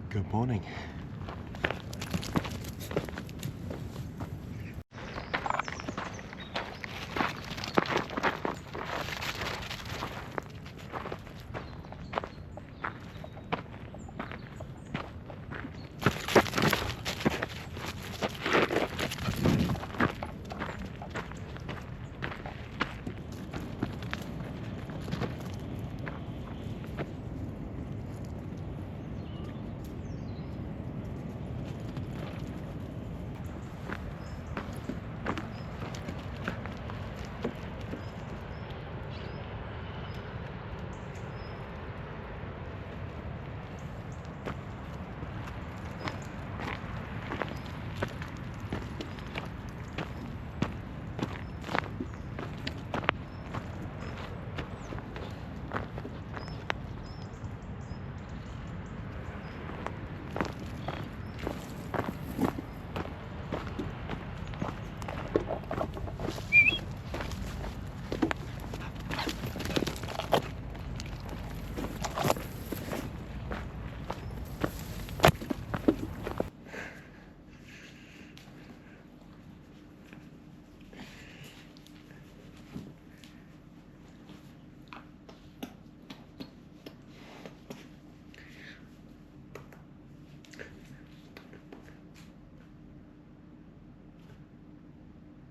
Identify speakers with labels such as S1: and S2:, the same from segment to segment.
S1: Good morning.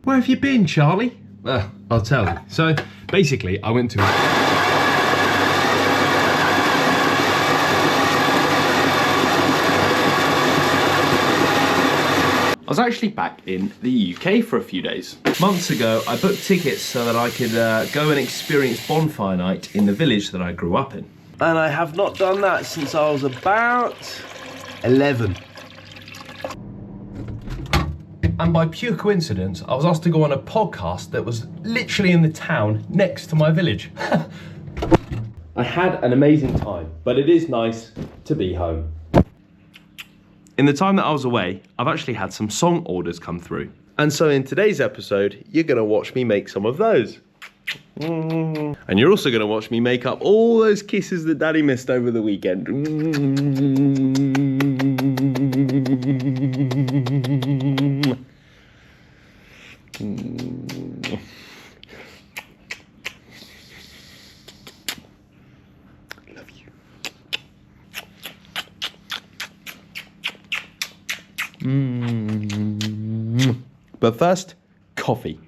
S2: Where have you been, Charlie? I'll tell you. So, basically, I went to... I was actually back in the UK for a few days. Months ago, I booked tickets so that I could go and experience bonfire night in the village that I grew up in. And I have not done that since I was about 11. And by pure coincidence, I was asked to go on a podcast that was literally in the town next to my village. I had an amazing time, but it is nice to be home. In the time that I was away, I've actually had some song orders come through. And so in today's episode, you're gonna watch me make some of those. And you're also gonna watch me make up all those kisses that Daddy missed over the weekend. Love you. But first, coffee.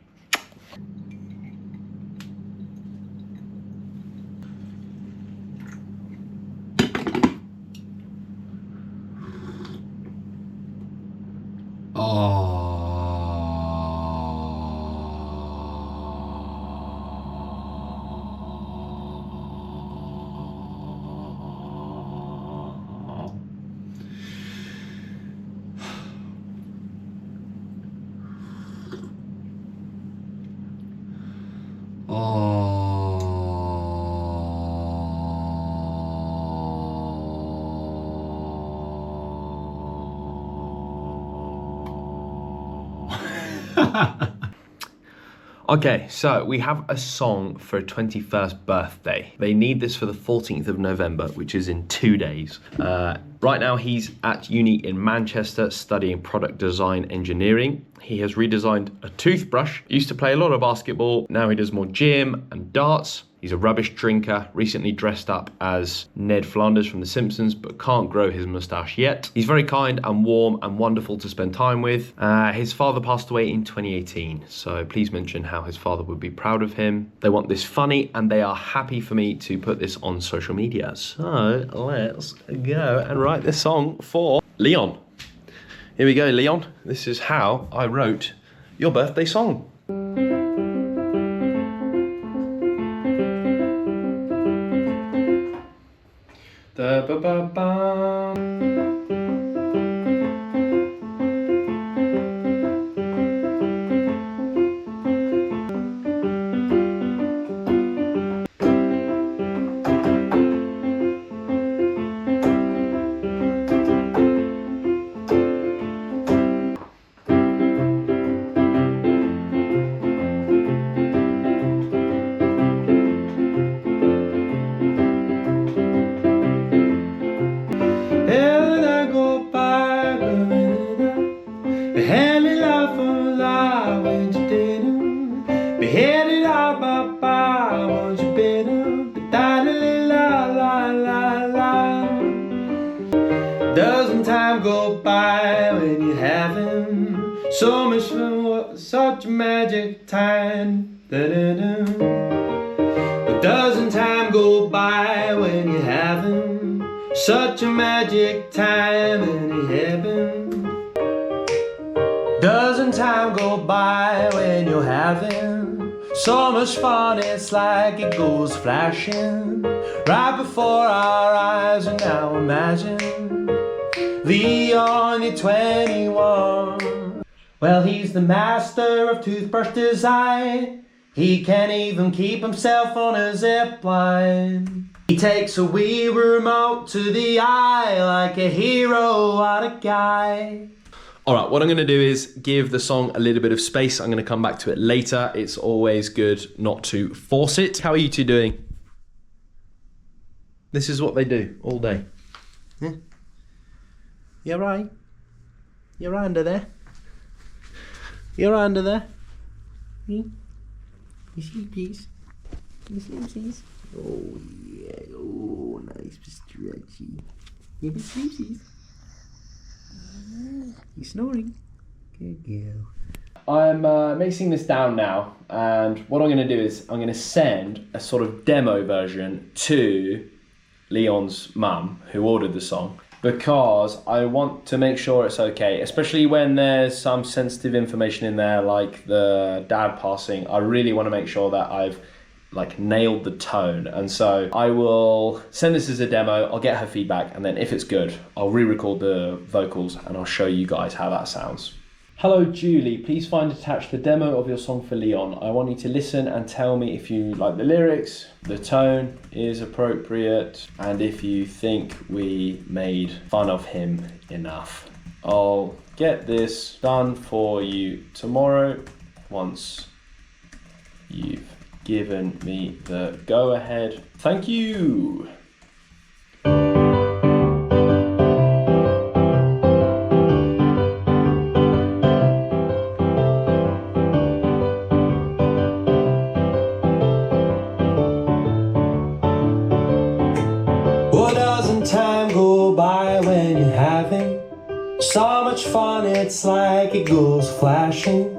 S2: Okay, so we have a song for a 21st birthday. They need this for the 14th of November, which is in 2 days. Right now he's at uni in Manchester studying product design engineering. He has redesigned a toothbrush. Used to play a lot of basketball. Now he does more gym and darts. He's a rubbish drinker, recently dressed up as Ned Flanders from The Simpsons, but can't grow his moustache yet. He's very kind and warm and wonderful to spend time with. His father passed away in 2018, so please mention how his father would be proud of him. They want this funny and they are happy for me to put this on social media. So let's go and write this song for Leon. Here we go, Leon. This is how I wrote your birthday song. Da ba ba ba. ba, when you didn't. Beheaded out ba, when you better. Da la la la la. Doesn't time go by when you're having so much fun, such a magic time. But doesn't time go by when you're having such a magic time in heaven? Doesn't time go by when you're having so much fun, it's like it goes flashing right before our eyes. And now imagine Leon, you're 21. Well, he's the master of toothbrush design. He can't even keep himself on a zip line. He takes a wee remote to the eye like a hero, what a guy. All right, what I'm gonna do is give the song a little bit of space. I'm gonna come back to it later. It's always good not to force it. How are you two doing? This is what they do all day. Yeah. You're right. You're right under there. You're right under there. You sleepies. You sleepsies. Oh yeah. Oh, nice, stretchy. You be sleepsies. You snoring. Good girl. I'm mixing this down now, and what I'm going to do is I'm going to send a sort of demo version to Leon's mum, who ordered the song, because I want to make sure it's okay, especially when there's some sensitive information in there, like the dad passing. I really want to make sure that I've like nailed the tone, and so I will send this as a demo. I'll get her feedback, and then if it's good, I'll re-record the vocals and I'll show you guys how that sounds. Hello Julie, please find attached the demo of your song for Leon. I want you to listen and tell me if you like the lyrics, the tone is appropriate, and if you think we made fun of him enough. I'll get this done for you tomorrow once you've given me the go-ahead. Thank you. Well, doesn't time go by when you're having so much fun? It's like it goes flashing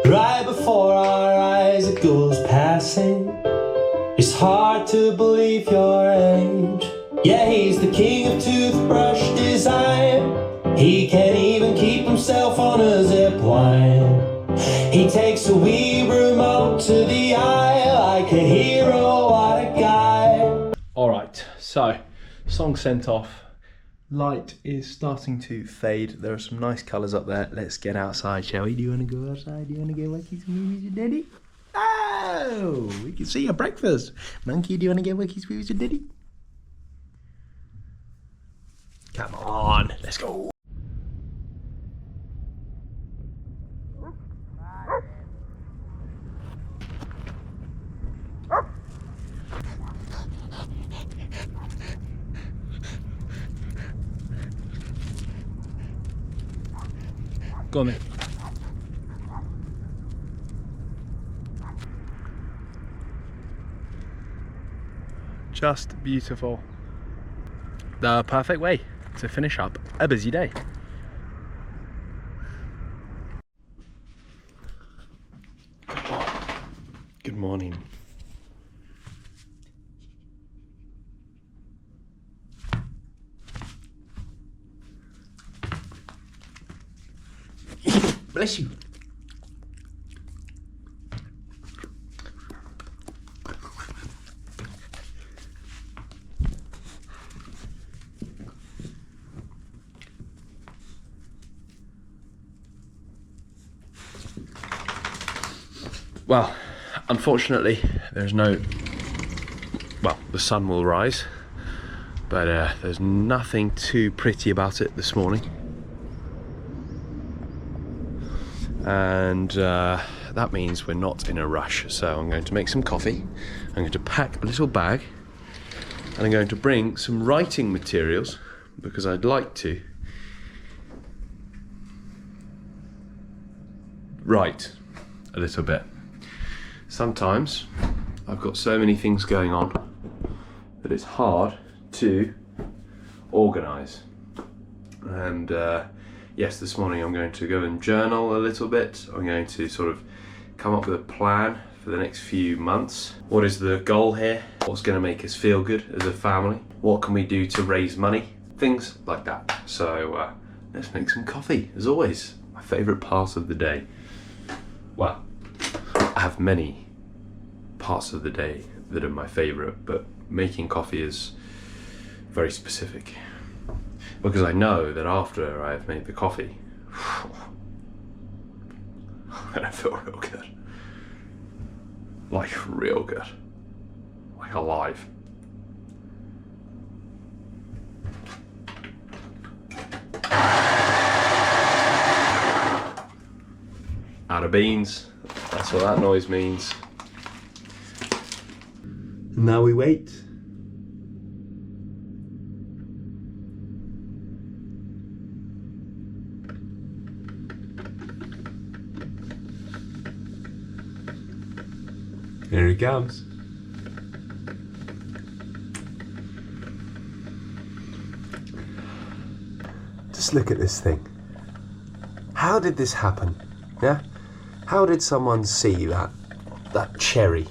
S2: right before our eyes, it goes passing. It's hard to believe your age. Yeah, he's the king of toothbrush design. He can't even keep himself on a zip line. He takes a wee remote to the eye like a hero, what a guy. All right, so song sent off. Light is starting to fade. There are some nice colours up there. Let's get outside, shall we? Do you want to go outside? Do you want to go wacky some movies with Daddy? Oh, we can see your breakfast. Monkey, do you want to get wacky some movies with Daddy? Come on, let's go. Go on then. Just beautiful. The perfect way to finish up a busy day. Good morning. Bless you. Well, unfortunately, there's no, well, the sun will rise, but there's nothing too pretty about it this morning. And that means we're not in a rush. So I'm going to make some coffee, I'm going to pack a little bag, and I'm going to bring some writing materials because I'd like to write a little bit. Sometimes I've got so many things going on that it's hard to organise. And yes, this morning I'm going to go and journal a little bit. I'm going to sort of come up with a plan for the next few months. What is the goal here? What's going to make us feel good as a family? What can we do to raise money? Things like that. So let's make some coffee, as always. My favourite part of the day. Well, I have many parts of the day that are my favourite, but making coffee is very specific. Because I know that after I've made the coffee, I'm gonna feel real good. Like real good. Like alive. Out of beans. That's what that noise means. Now we wait. Here he comes. Just look at this thing. How did this happen? Yeah? How did someone see that cherry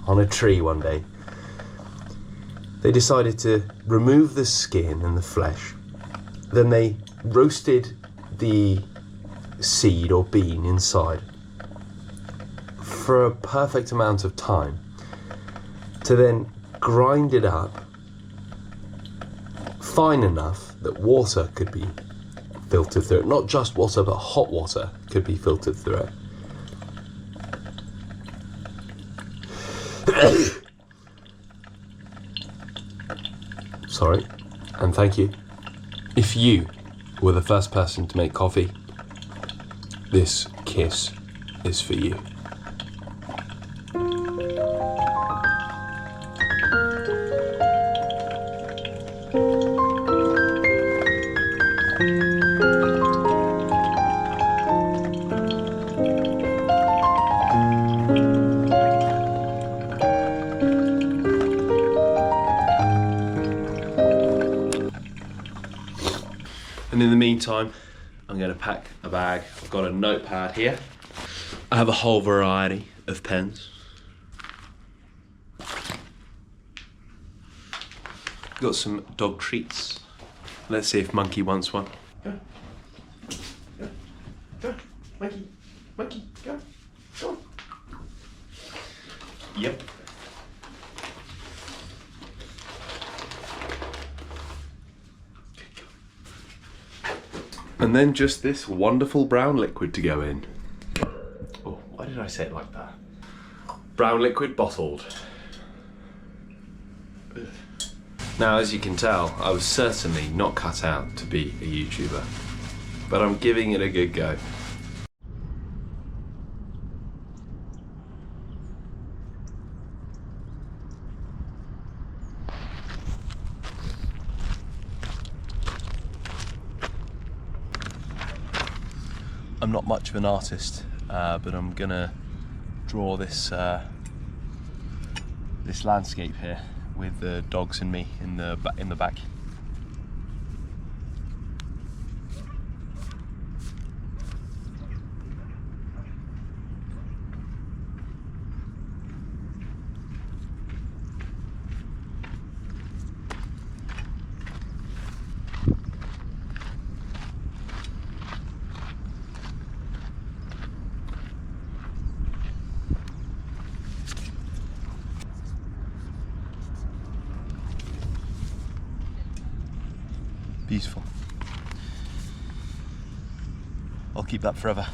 S2: on a tree one day? They decided to remove the skin and the flesh. Then they roasted the seed or bean inside for a perfect amount of time, to then grind it up fine enough that water could be filtered through it. Not just water, but hot water could be filtered through it. Sorry, and thank you. If you were the first person to make coffee, this kiss is for you. And in the meantime, I'm going to pack a bag. I've got a notepad here. I have a whole variety of pens. Got some dog treats. Let's see if Monkey wants one. Go. Go. Go. Monkey. Monkey. Go. Go on. Yep. And then just this wonderful brown liquid to go in. Oh, why did I say it like that? Brown liquid bottled. Ugh. Now, as you can tell, I was certainly not cut out to be a YouTuber, but I'm giving it a good go. I'm not much of an artist, but I'm gonna draw this this landscape here with the dogs and me in the back. Beautiful. I'll keep that forever.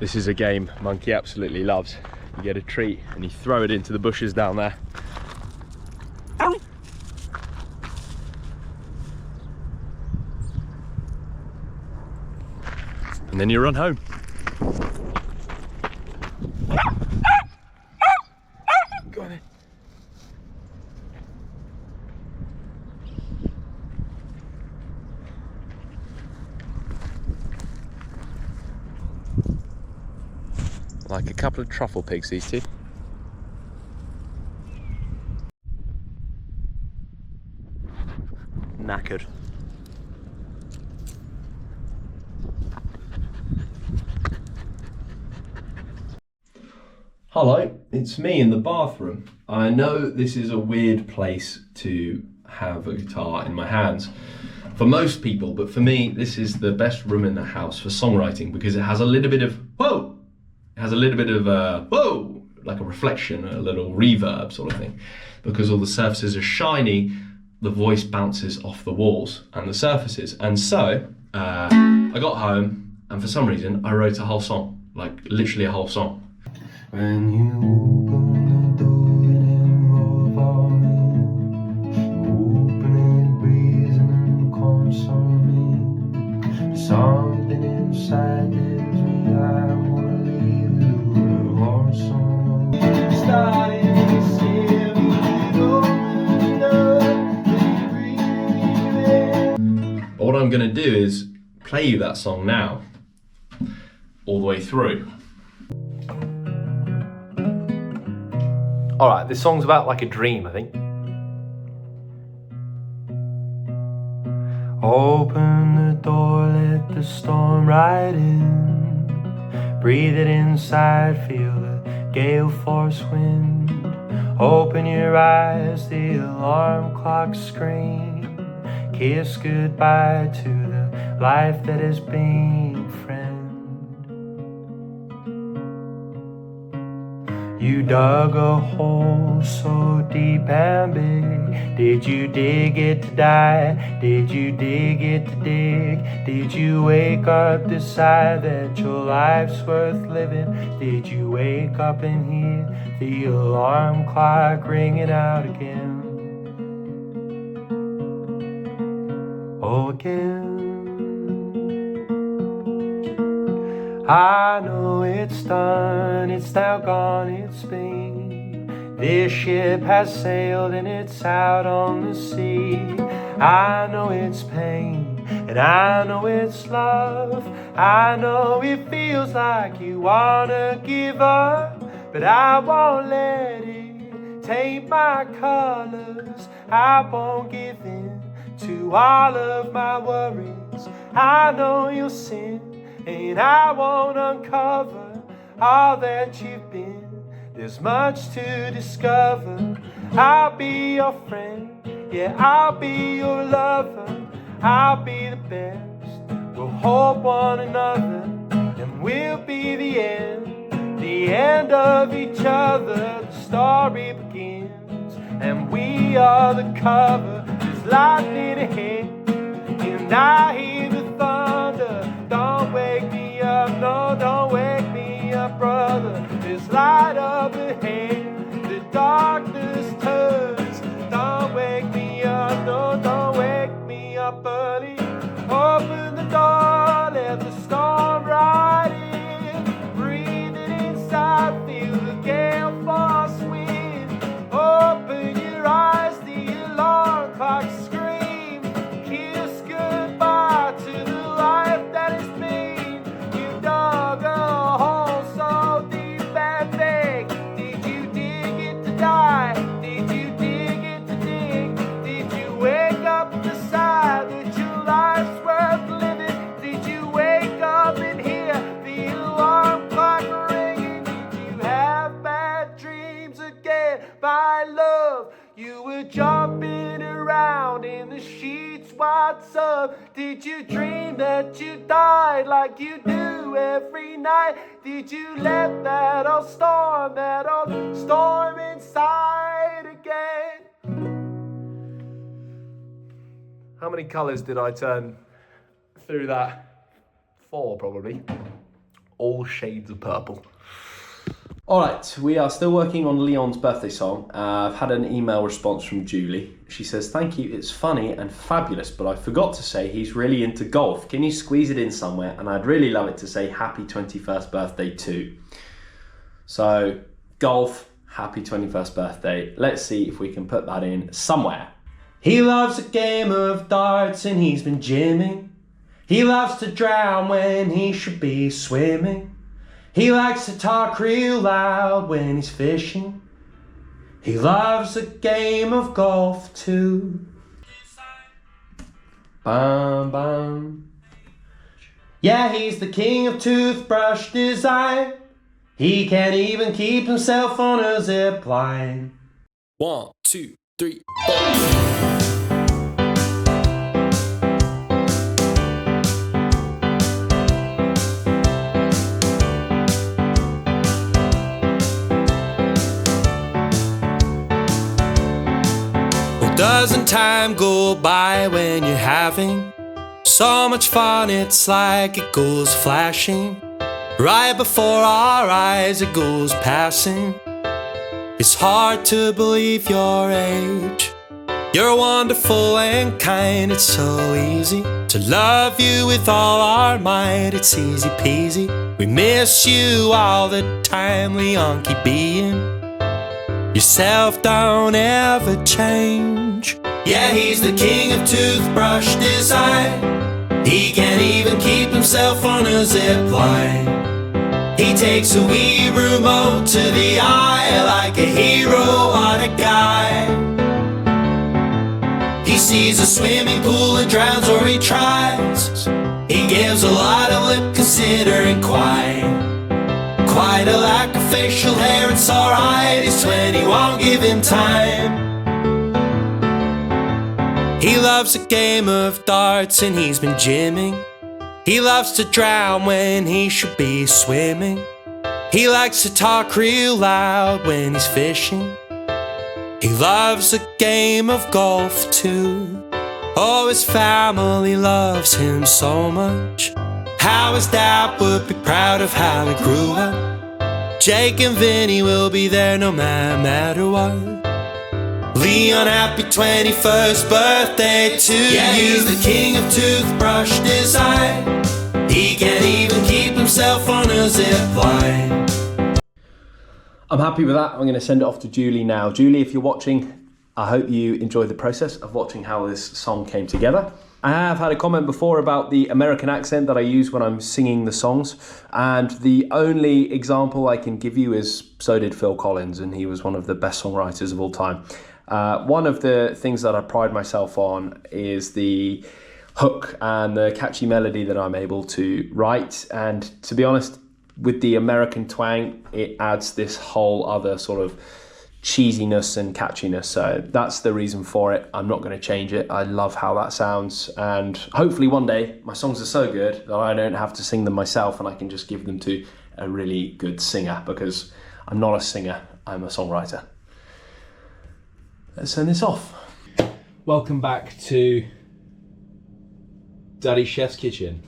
S2: This is a game Monkey absolutely loves. You get a treat and you throw it into the bushes down there. And then you run home. Go on then. Like a couple of truffle pigs, these two. Knackered. Hello, it's me in the bathroom. I know this is a weird place to have a guitar in my hands for most people, but for me, this is the best room in the house for songwriting because it has a little bit of whoa. It has a little bit of whoa, like a reflection, a little reverb sort of thing. Because all the surfaces are shiny, the voice bounces off the walls and the surfaces. And so I got home and for some reason I wrote a whole song, like literally a whole song.
S1: When you open the door and roll on in, open it, breathing and consuming. Something inside tells me I wanna leave you lonesome. Starting to see me open up, breathing.
S2: But what I'm gonna do is play you that song now, all the way through. All right, this song's about like a dream, I think.
S1: Open the door, let the storm ride in. Breathe it inside, feel the gale force wind. Open your eyes, the alarm clock scream. Kiss goodbye to the life that has been, friend. You dug a hole so deep and big. Did you dig it to die? Did you dig it to dig? Did you wake up, decide that your life's worth living? Did you wake up and hear the alarm clock ringing out again? Oh, again. I know it's done, it's now gone, it's been. This ship has sailed and it's out on the sea. I know it's pain, and I know it's love. I know it feels like you wanna give up, but I won't let it taint my colors. I won't give in to all of my worries. I know you'll sin, and I won't uncover all that you've been. There's much to discover. I'll be your friend, yeah, I'll be your lover. I'll be the best, we'll hold one another, and we'll be the end of each other. The story begins, and we are the cover. There's lightning ahead, and I hear the thunder. Don't wake me up, no, don't wake me up, brother. There's light up ahead, the darkness turns. Don't wake me up, no, don't wake me up early. Open the door, let the storm ride in. Breathe it inside, feel the gale force wind. Open your eyes, the alarm clock scream. Kiss goodbye to the life that has been. You dug a hole so deep and big. Did you dig it to die? Did you dig it to dig? Did you wake up and decide that your life's worth living? Did you wake up and hear the alarm clock ringing? Did you have bad dreams again, my love? You were jumping around in the sheets, what's up? Did you dream that you died like you do every night? Did you let that old storm inside again?
S2: How many colours did I turn through that? 4 probably.
S1: all shades of purple.
S2: All right, we are still working on Leon's birthday song. I've had an email response from Julie. She says, thank you, it's funny and fabulous, but I forgot to say he's really into golf. Can you squeeze it in somewhere? And I'd really love it to say happy 21st birthday too. So, golf, happy 21st birthday. Let's see if we can put that in somewhere. He loves a game of darts and he's been gymming. He loves to drown when he should be swimming. He likes to talk real loud when he's fishing. He loves a game of golf too. Bam, bam. Yeah, he's the king of toothbrush design. He can't even keep himself on a zip line.
S3: 1, 2, 3, 4. Doesn't time go by when you're having so much fun? It's like it goes flashing right before our eyes, it goes passing. It's hard to believe your age. You're wonderful and kind. It's so easy to love you with all our might. It's easy peasy. We miss you all the time, Leon. Keep being yourself, don't ever change. Yeah, he's the king of toothbrush design. He can't even keep himself on a zip line. He takes a wee remote to the eye like a hero on a guy. He sees a swimming pool and drowns, or he tries. He gives a lot of lip considering quite a lack of facial hair. It's alright, he's 20, won't give him time. He loves a game of darts and he's been gymming. He loves to drown when he should be swimming. He likes to talk real loud when he's fishing. He loves a game of golf too. Oh, his family loves him so much. How his dad would be proud of how he grew up. Jake and Vinny will be there no matter what. Leon, happy 21st birthday to you. Yeah, he's the king of toothbrush design. He can't even keep himself on a zip line.
S2: I'm happy with that. I'm going to send it off to Julie now. Julie, if you're watching, I hope you enjoyed the process of watching how this song came together. I have had a comment before about the American accent that I use when I'm singing the songs, and the only example I can give you is so did Phil Collins, and he was one of the best songwriters of all time. One of the things that I pride myself on is the hook and the catchy melody that I'm able to write, and to be honest, with the American twang, it adds this whole other sort of cheesiness and catchiness. So that's the reason for it. I'm not going to change it. I love how that sounds, and hopefully one day my songs are so good that I don't have to sing them myself and I can just give them to a really good singer, because I'm not a singer, I'm a songwriter. Let's send this off.
S1: Welcome back to Daddy Chef's kitchen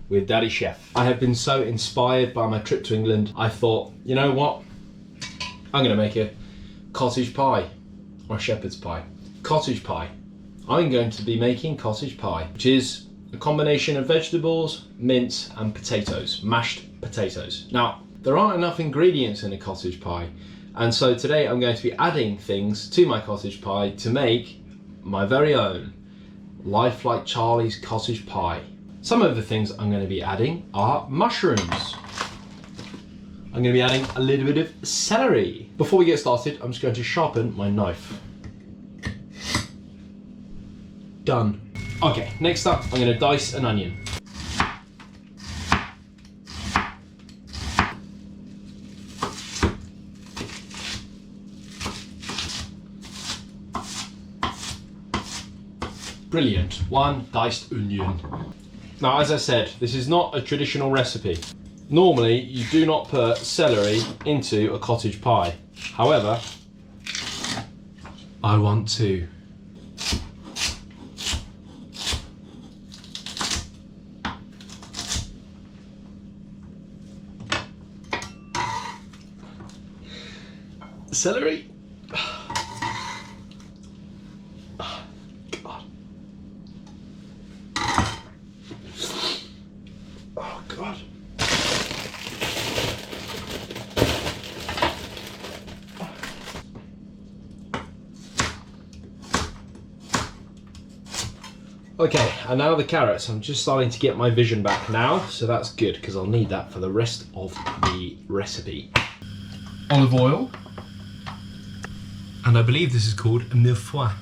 S1: with Daddy Chef. I have been so inspired by my trip to England. I thought, you know what? I'm going to make a cottage pie, or shepherd's pie. Cottage pie. I'm going to be making cottage pie, which is a combination of vegetables, mince and potatoes, mashed potatoes. Now, there aren't enough ingredients in a cottage pie, and so today I'm going to be adding things to my cottage pie to make my very own Life Like Charlie's cottage pie. Some of the things I'm going to be adding are mushrooms. I'm going to be adding a little bit of celery. Before we get started, I'm just going to sharpen my knife. Done. Okay, next up, I'm going to dice an onion. Brilliant, one diced onion. Now, as I said, this is not a traditional recipe. Normally, you do not put celery into a cottage pie. However, I want to.
S2: Celery. God. Oh God. Okay, and now the carrots. I'm just starting to get my vision back now, so that's good because I'll need that for the rest of the recipe. Olive oil. And I believe this is called millefeuille.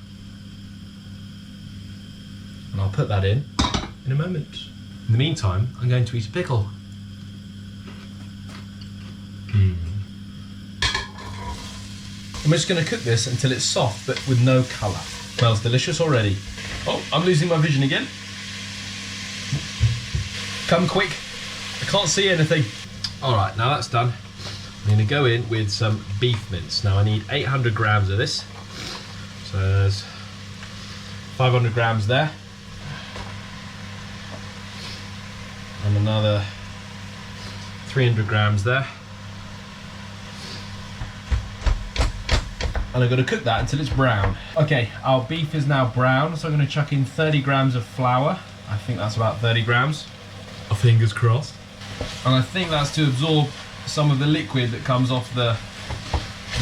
S2: And I'll put that in a moment. In the meantime, I'm going to eat a pickle. I'm just going to cook this until it's soft but with no colour. Smells delicious already. Oh, I'm losing my vision again. Come quick. I can't see anything. All right, now that's done. I'm going to go in with some beef mince. Now I need 800 grams of this. So there's 500 grams there. And another 300 grams there. And I'm going to cook that until it's brown. Okay, our beef is now brown, so I'm going to chuck in 30 grams of flour. I think that's about 30 grams. Fingers crossed. And I think that's to absorb some of the liquid that comes off the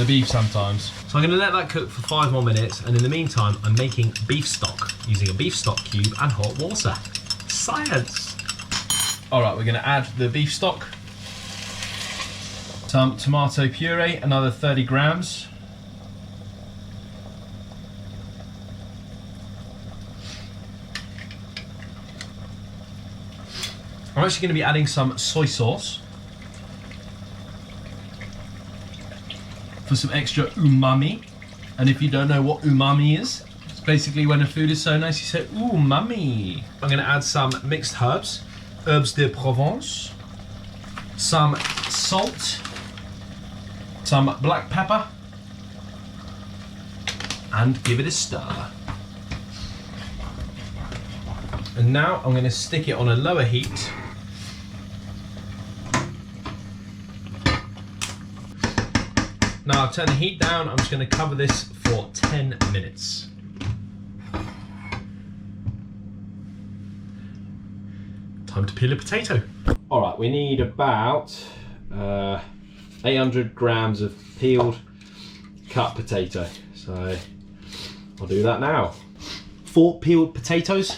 S2: beef sometimes. So I'm going to let that cook for 5 more minutes, and in the meantime I'm making beef stock using a beef stock cube and hot water. Science! Alright, we're going to add the beef stock, some tomato puree, another 30 grams. I'm actually going to be adding some soy sauce for some extra umami. And if you don't know what umami is, it's basically when a food is so nice you say umami. I'm going to add some mixed herbs, herbes de Provence, some salt, some black pepper, and give it a stir. And now I'm going to stick it on a lower heat. Now I've turned the heat down, I'm just going to cover this for 10 minutes. Time to peel a potato. Alright, we need about 800 grams of peeled cut potato. So I'll do that now. 4 peeled potatoes.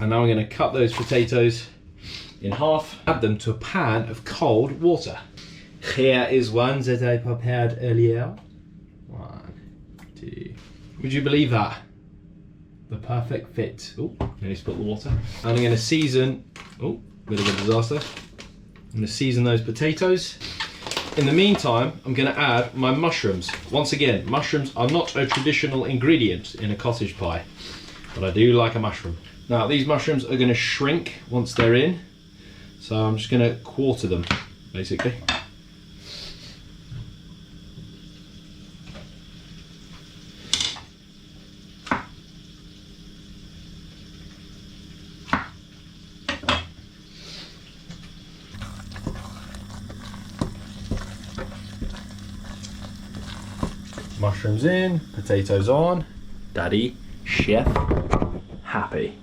S2: And now I'm going to cut those potatoes in half, add them to a pan of cold water. Here is one that I prepared earlier. 1, 2. Would you believe that? The perfect fit. Oh, nearly spilled the water. And I'm going to season, oh, bit of a disaster. I'm going to season those potatoes. In the meantime, I'm going to add my mushrooms. Once again, mushrooms are not a traditional ingredient in a cottage pie, but I do like a mushroom. Now these mushrooms are going to shrink once they're in, so I'm just going to quarter them, basically. Mushrooms in, potatoes on, Daddy, chef, happy.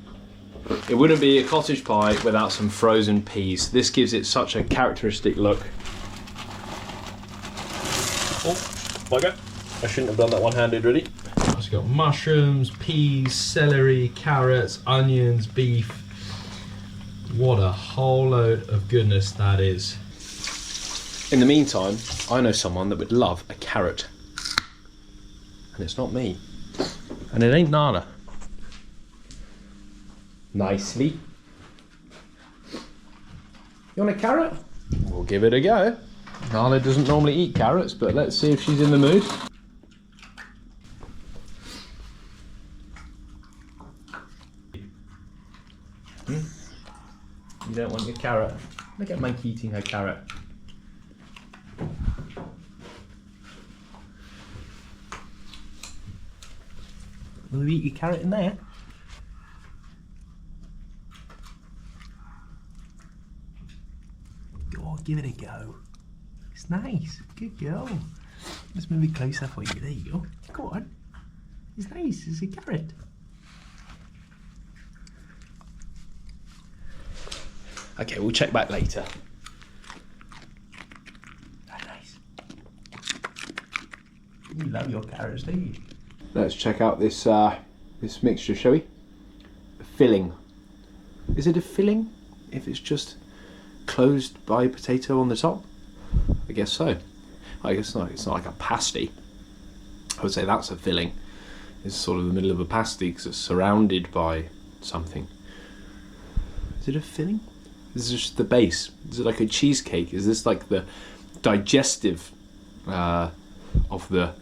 S2: It wouldn't be a cottage pie without some frozen peas. This gives it such a characteristic look. Oh, bugger. I shouldn't have done that one-handed, really. So we've got mushrooms, peas, celery, carrots, onions, beef. What a whole load of goodness that is. In the meantime, I know someone that would love a carrot. And it's not me. And it ain't Nana. Nicely. You want a carrot? We'll give it a go. Nala doesn't normally eat carrots, but let's see if she's in the mood. You don't want your carrot? Look at Monkey eating her carrot. Will you eat your carrot in there? Go on, give it a go. It's nice. Good girl. Let's move it closer for you. There you go. Go on. It's nice. It's a carrot. Okay, we'll check back later. Very nice. You love your carrots, don't you? Let's check out this this mixture, shall we? A filling. Is it a filling if it's just closed by potato on the top? I guess so. I guess not. It's not like a pasty. I would say that's a filling. It's sort of the middle of a pasty because it's surrounded by something. Is it a filling? This is just the base. Is it like a cheesecake? Is this like the digestive of the...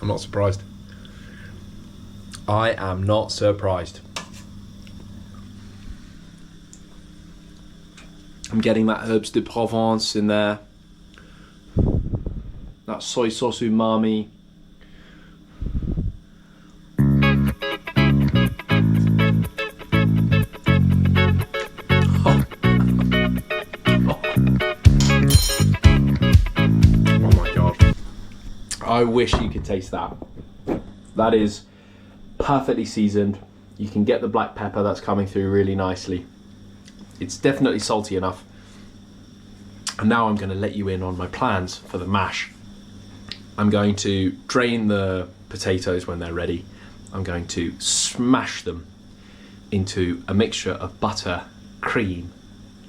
S2: I'm not surprised. I am not surprised. I'm getting that herbs de Provence in there. That soy sauce umami. Oh. Oh my god. I wish you could taste that. That is perfectly seasoned. You can get the black pepper that's coming through really nicely. It's definitely salty enough. And now I'm going to let you in on my plans for the mash. I'm going to drain the potatoes when they're ready. I'm going to smash them into a mixture of butter, cream,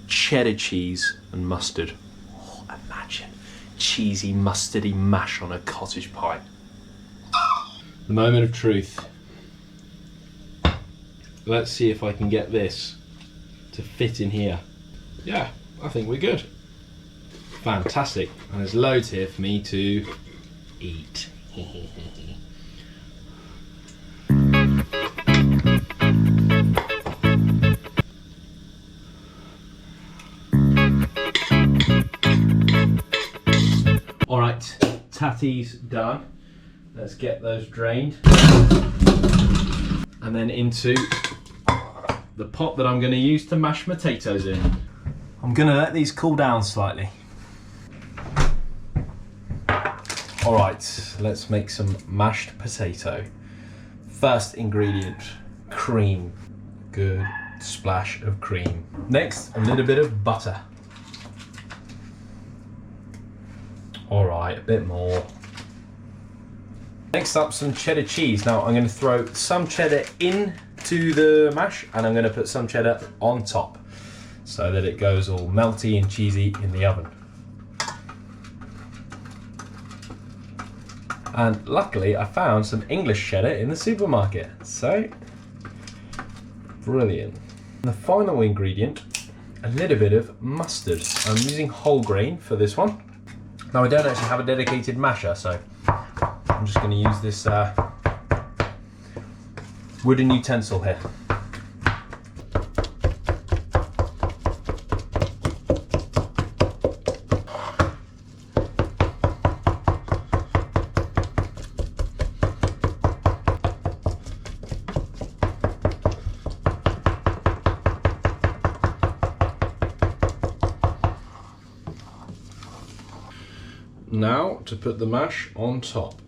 S2: cheddar cheese and mustard. Oh, imagine cheesy, mustardy mash on a cottage pie. The moment of truth. Let's see if I can get this to fit in here. Yeah, I think we're good. Fantastic. And there's loads here for me to eat. All right, tatty's done. Let's get those drained. And then into the pot that I'm going to use to mash potatoes in. I'm going to let these cool down slightly. All right, let's make some mashed potato. First ingredient, cream. Good splash of cream. Next, a little bit of butter. All right, a bit more. Next up, some cheddar cheese. Now I'm going to throw some cheddar into the mash and I'm going to put some cheddar on top so that it goes all melty and cheesy in the oven. And luckily I found some English cheddar in the supermarket, so brilliant. And the final ingredient, a little bit of mustard. I'm using whole grain for this one. Now I don't actually have a dedicated masher, so I'm just going to use this wooden utensil here. Now to put the mash on top.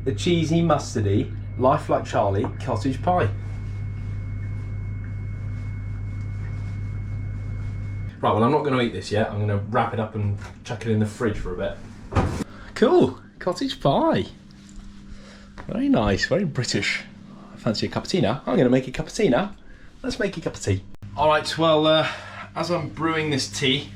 S2: The cheesy, mustardy, Life Like Charlie cottage pie. Right, well I'm not going to eat this yet. I'm going to wrap it up and chuck it in the fridge for a bit. Cool, cottage pie. Very nice, very British. I fancy a cup of tea now. I'm going to make a cup of tea now. Let's make a cup of tea. All right, well, as I'm brewing this tea,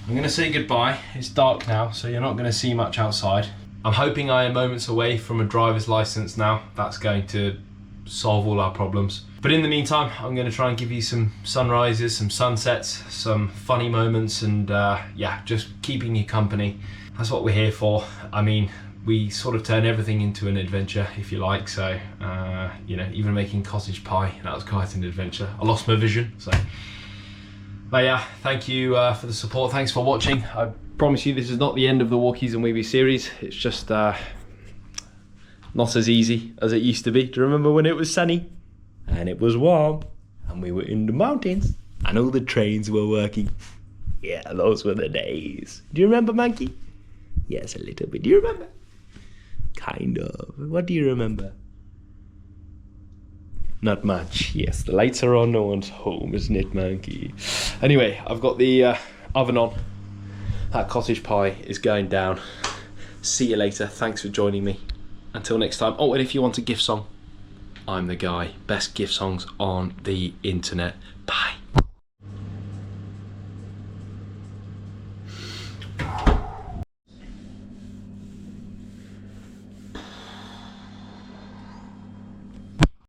S2: I'm going to say goodbye. It's dark now, so you're not going to see much outside. I'm hoping I am moments away from a driver's license now. That's going to solve all our problems. But in the meantime, I'm going to try and give you some sunrises, some sunsets, some funny moments, and yeah, just keeping you company. That's what we're here for. I mean, we sort of turn everything into an adventure, if you like. So, you know, even making cottage pie, that was quite an adventure. I lost my vision, so. But yeah, thank you for the support. Thanks for watching. I promise you this is not the end of the Walkies and Weebies series. It's just not as easy as it used to be. Do you remember when it was sunny and it was warm and we were in the mountains and all the trains were working? Yeah, those were the days. Do you remember, Monkey? Yes, a little bit. Do you remember? Kind of. What do you remember? Not much. Yes, the lights are on, no one's home, isn't it, Monkey? Anyway, I've got the oven on. That cottage pie is going down. See you later. Thanks for joining me. Until next time. Oh, and if you want a gift song, I'm the guy. Best gift songs on the internet. Bye.